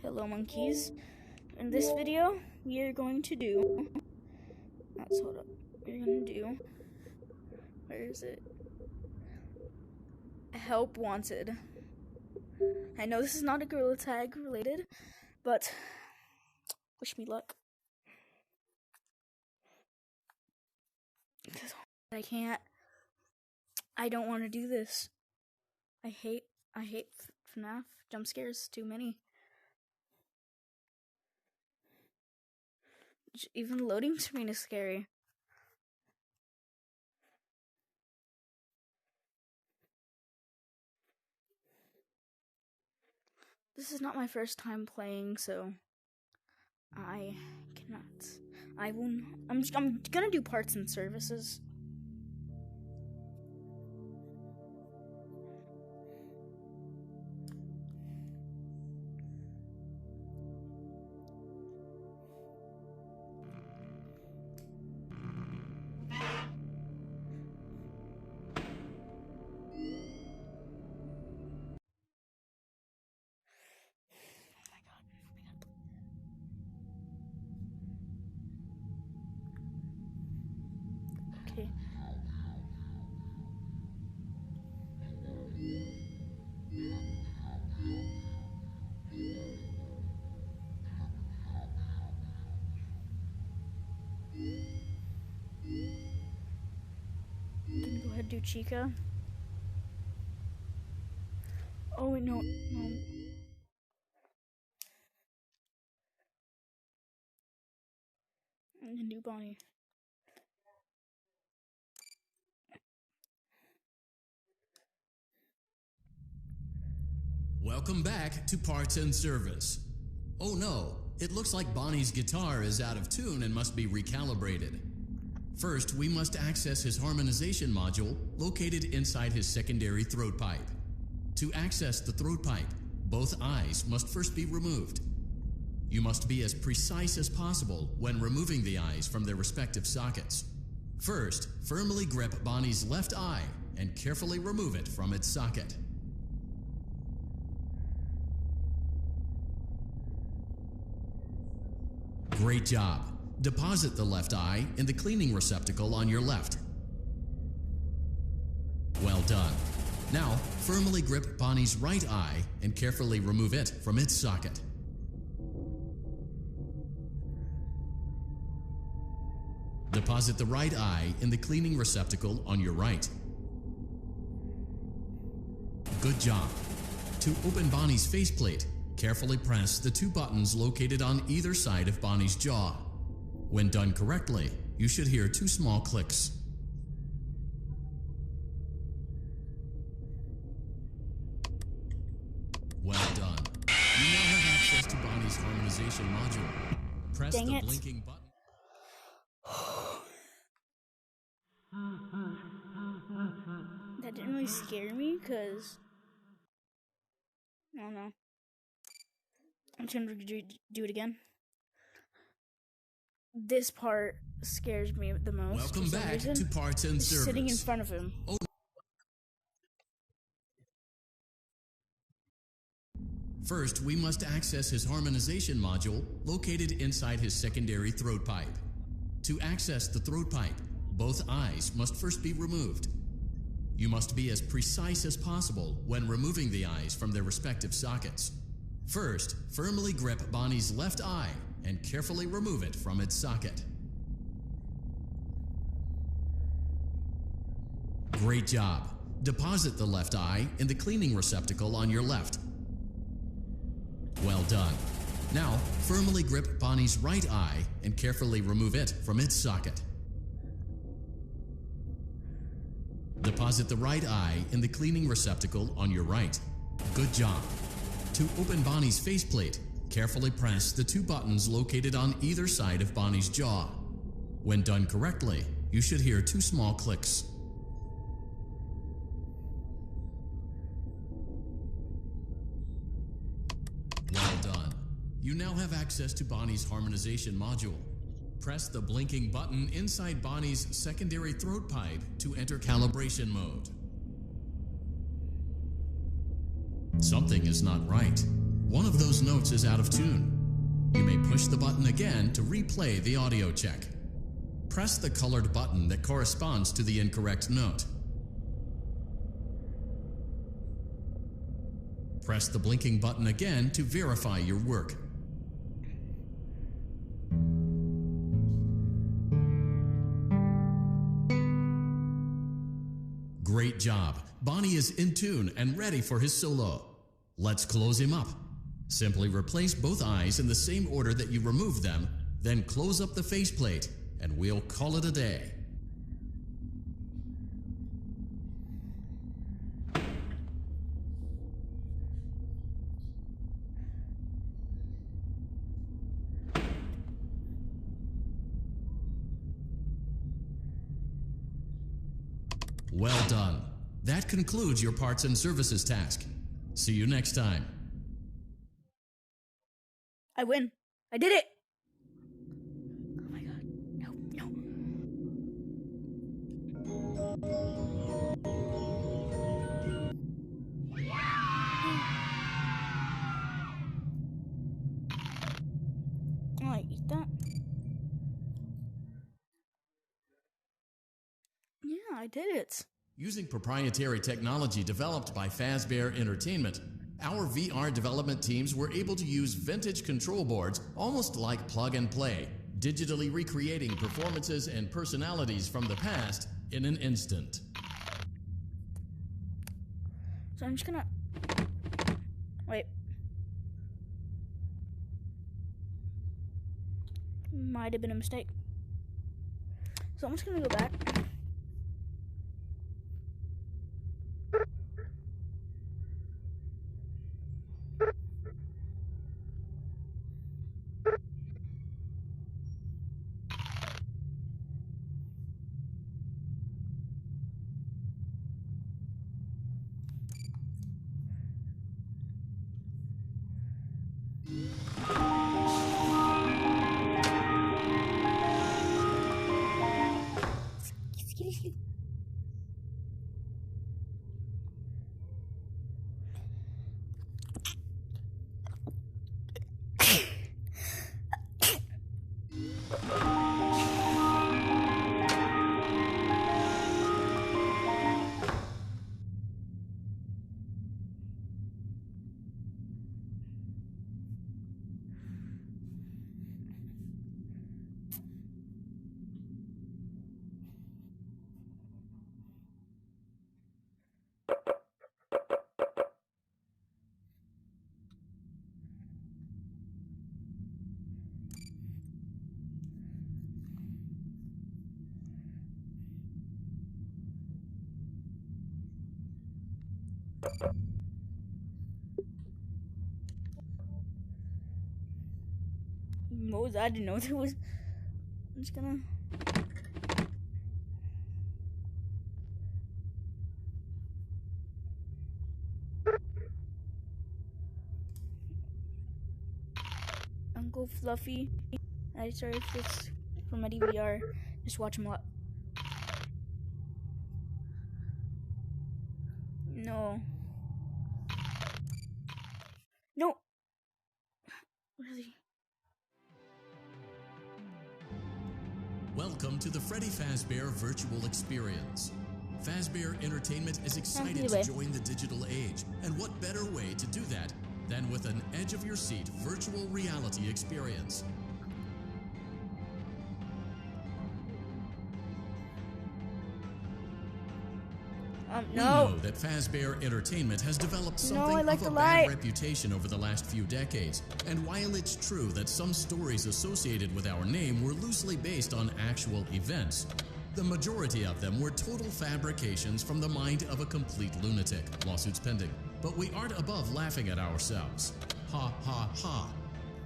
Hello monkeys. In this video, we are going to do, hold up, we're going to do, where is it? Help Wanted. I know this is not a Gorilla Tag related, but wish me luck. I can't, I don't want to do this. I hate FNAF jump scares, too many. Even the loading screen is scary. This is not my first time playing, so I cannot. I'm gonna do parts and services. Okay. Then go ahead and do Chica. Oh wait, no. I'm gonna do Bonnie. Welcome back to Parts and Service. Oh no, it looks like Bonnie's guitar is out of tune and must be recalibrated. First, we must access his harmonization module located inside his secondary throat pipe. To access the throat pipe, both eyes must first be removed. You must be as precise as possible when removing the eyes from their respective sockets. First, firmly grip Bonnie's left eye and carefully remove it from its socket. Great job. Deposit the left eye in the cleaning receptacle on your left. Well done. Now, firmly grip Bonnie's right eye and carefully remove it from its socket. Deposit the right eye in the cleaning receptacle on your right. Good job. To open Bonnie's faceplate, carefully press the two buttons located on either side of Bonnie's jaw. When done correctly, you should hear two small clicks. Well done. You now have access to Bonnie's harmonization module. Press the blinking button. That didn't really scare me, because I don't know. I'm trying to do it again. This part scares me the most. Welcome back to Parts and Service. Sitting in front of him. Oh. First, we must access his harmonization module located inside his secondary throat pipe. To access the throat pipe, both eyes must first be removed. You must be as precise as possible when removing the eyes from their respective sockets. First, firmly grip Bonnie's left eye and carefully remove it from its socket. Great job. Deposit the left eye in the cleaning receptacle on your left. Well done. Now, firmly grip Bonnie's right eye and carefully remove it from its socket. Deposit the right eye in the cleaning receptacle on your right. Good job. To open Bonnie's faceplate, carefully press the two buttons located on either side of Bonnie's jaw. When done correctly, you should hear two small clicks. Well done. You now have access to Bonnie's harmonization module. Press the blinking button inside Bonnie's secondary throat pipe to enter calibration mode. Something is not right. One of those notes is out of tune. You may push the button again to replay the audio check. Press the colored button that corresponds to the incorrect note. Press the blinking button again to verify your work. Great job! Bonnie is in tune and ready for his solo. Let's close him up. Simply replace both eyes in the same order that you removed them, then close up the faceplate, and we'll call it a day. Well done. That concludes your parts and services task. See you next time. I win. I did it. Oh my god. No, no. Oh, I eat that. Yeah, I did it. Using proprietary technology developed by Fazbear Entertainment, our VR development teams were able to use vintage control boards almost like plug and play, digitally recreating performances and personalities from the past in an instant. So I'm just gonna... Wait. Might have been a mistake. So I'm just gonna go back. What was that? I didn't know there was... I'm just gonna... Uncle Fluffy. I'm sorry if it's from my DVR. Just watch him a lot. No. No. Really? Welcome to the Freddy Fazbear Virtual Experience. Fazbear Entertainment is excited to join the digital age, and what better way to do that than with an edge-of-your-seat virtual reality experience. No. We know that Fazbear Entertainment has developed something of a bad reputation over the last few decades. And while it's true that some stories associated with our name were loosely based on actual events, the majority of them were total fabrications from the mind of a complete lunatic. Lawsuits pending. But we aren't above laughing at ourselves. Ha ha ha.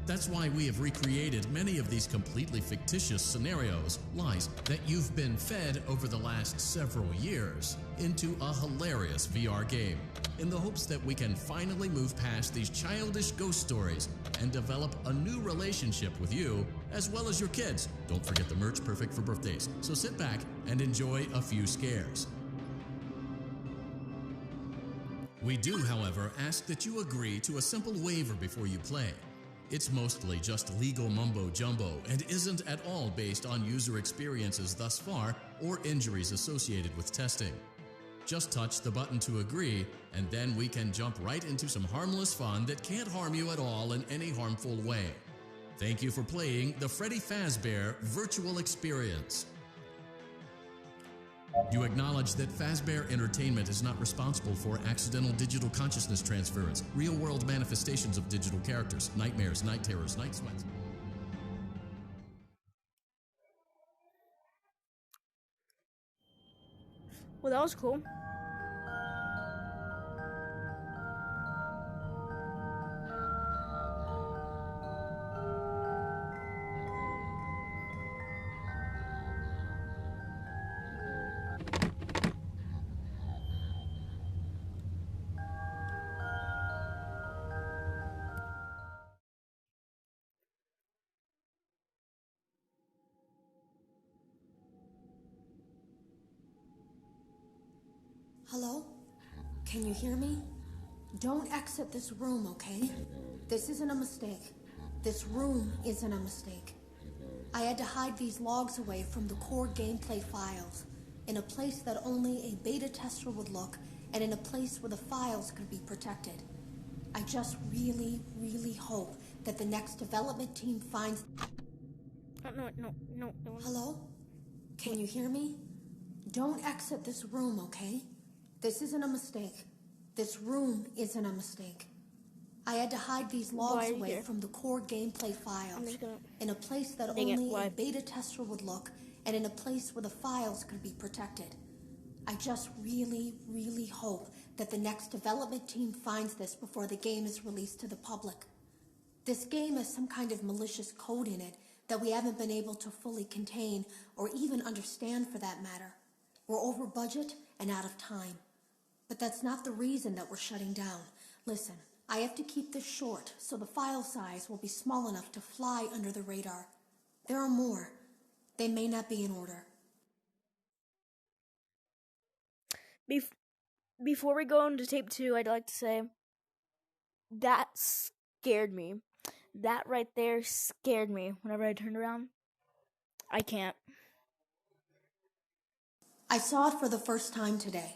That's why we have recreated many of these completely fictitious scenarios, lies that you've been fed over the last several years, into a hilarious VR game, in the hopes that we can finally move past these childish ghost stories and develop a new relationship with you, as well as your kids. Don't forget the merch, perfect for birthdays. So sit back and enjoy a few scares. We do, however, ask that you agree to a simple waiver before you play. It's mostly just legal mumbo-jumbo and isn't at all based on user experiences thus far or injuries associated with testing. Just touch the button to agree, and then we can jump right into some harmless fun that can't harm you at all in any harmful way. Thank you for playing the Freddy Fazbear Virtual Experience. You acknowledge that Fazbear Entertainment is not responsible for accidental digital consciousness transference, real-world manifestations of digital characters, nightmares, night terrors, night sweats. Well, that was cool. Hello? Can you hear me? Don't exit this room, okay? This isn't a mistake. This room isn't a mistake. I had to hide these logs away from the core gameplay files, in a place that only a beta tester would look, and in a place where the files could be protected. I just really, really hope that the next development team finds... No. Hello? Can you hear me? Don't exit this room, okay? This isn't a mistake. This room isn't a mistake. I had to hide these logs away from the core gameplay files, in a place that only a beta tester would look, and in a place where the files could be protected. I just really, really hope that the next development team finds this before the game is released to the public. This game has some kind of malicious code in it that we haven't been able to fully contain or even understand, for that matter. We're over budget and out of time. But that's not the reason that we're shutting down. Listen, I have to keep this short so the file size will be small enough to fly under the radar. There are more. They may not be in order. Before we go into tape 2, I'd like to say that scared me. That right there scared me whenever I turned around. I can't. I saw it for the first time today.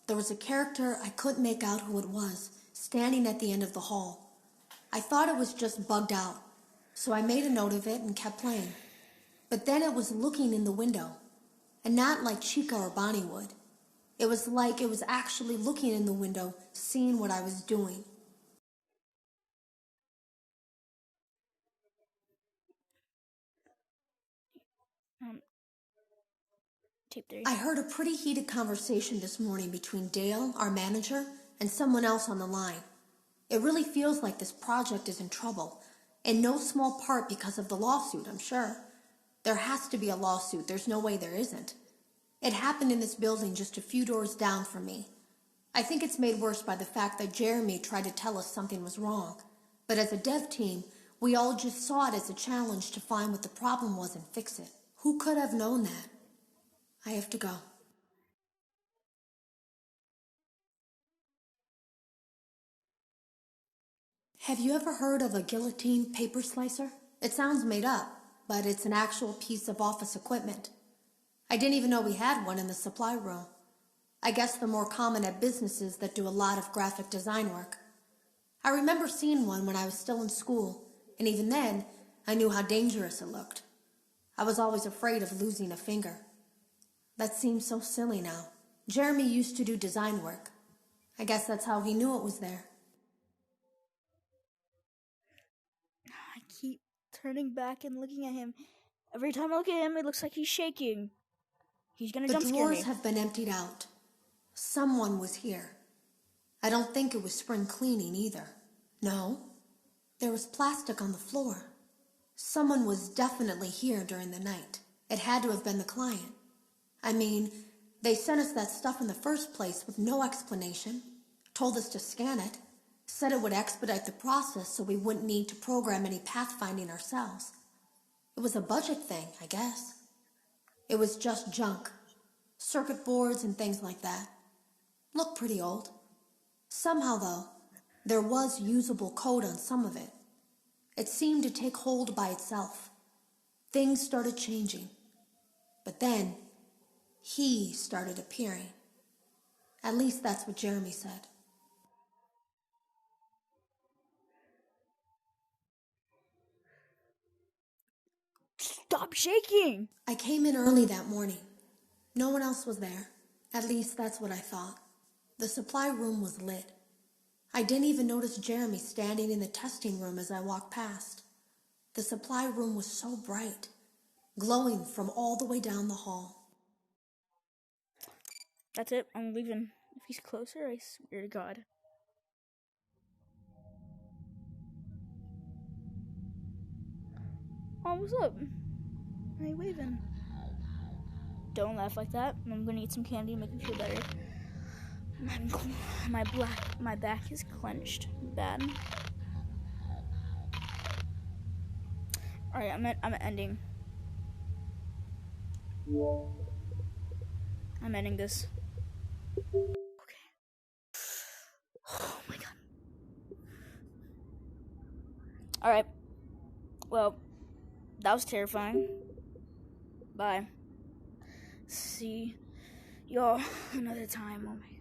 There was a character I couldn't make out who it was, standing at the end of the hall. I thought it was just bugged out, so I made a note of it and kept playing. But then it was looking in the window, and not like Chica or Bonnie would. It was like it was actually looking in the window, seeing what I was doing. Tape 3. I heard a pretty heated conversation this morning between Dale, our manager, and someone else on the line. It really feels like this project is in trouble, in no small part because of the lawsuit, I'm sure. There has to be a lawsuit. There's no way there isn't. It happened in this building just a few doors down from me. I think it's made worse by the fact that Jeremy tried to tell us something was wrong. But as a dev team, we all just saw it as a challenge to find what the problem was and fix it. Who could have known that? I have to go. Have you ever heard of a guillotine paper slicer? It sounds made up, but it's an actual piece of office equipment. I didn't even know we had one in the supply room. I guess they're more common at businesses that do a lot of graphic design work. I remember seeing one when I was still in school, and even then, I knew how dangerous it looked. I was always afraid of losing a finger. That seems so silly now. Jeremy used to do design work. I guess that's how he knew it was there. I keep turning back and looking at him. Every time I look at him, it looks like he's shaking. He's gonna jump scare me. The drawers have been emptied out. Someone was here. I don't think it was spring cleaning either. No, there was plastic on the floor. Someone was definitely here during the night. It had to have been the client. I mean, they sent us that stuff in the first place with no explanation, told us to scan it, said it would expedite the process so we wouldn't need to program any pathfinding ourselves. It was a budget thing, I guess. It was just junk. Circuit boards and things like that. Looked pretty old. Somehow, though, there was usable code on some of it. It seemed to take hold by itself. Things started changing. But then, he started appearing. At least that's what Jeremy said. Stop shaking! I came in early that morning. No one else was there. At least that's what I thought. The supply room was lit. I didn't even notice Jeremy standing in the testing room as I walked past. The supply room was so bright, glowing from all the way down the hall. That's it. I'm leaving. If he's closer, I swear to God. Oh, what's up? Why are you waving? Don't laugh like that. I'm gonna eat some candy and make me feel better. My back is clenched bad. Alright, I'm ending. I'm ending this. Okay. Oh my God. Alright. Well, that was terrifying. Bye. See y'all another time. Oh my God.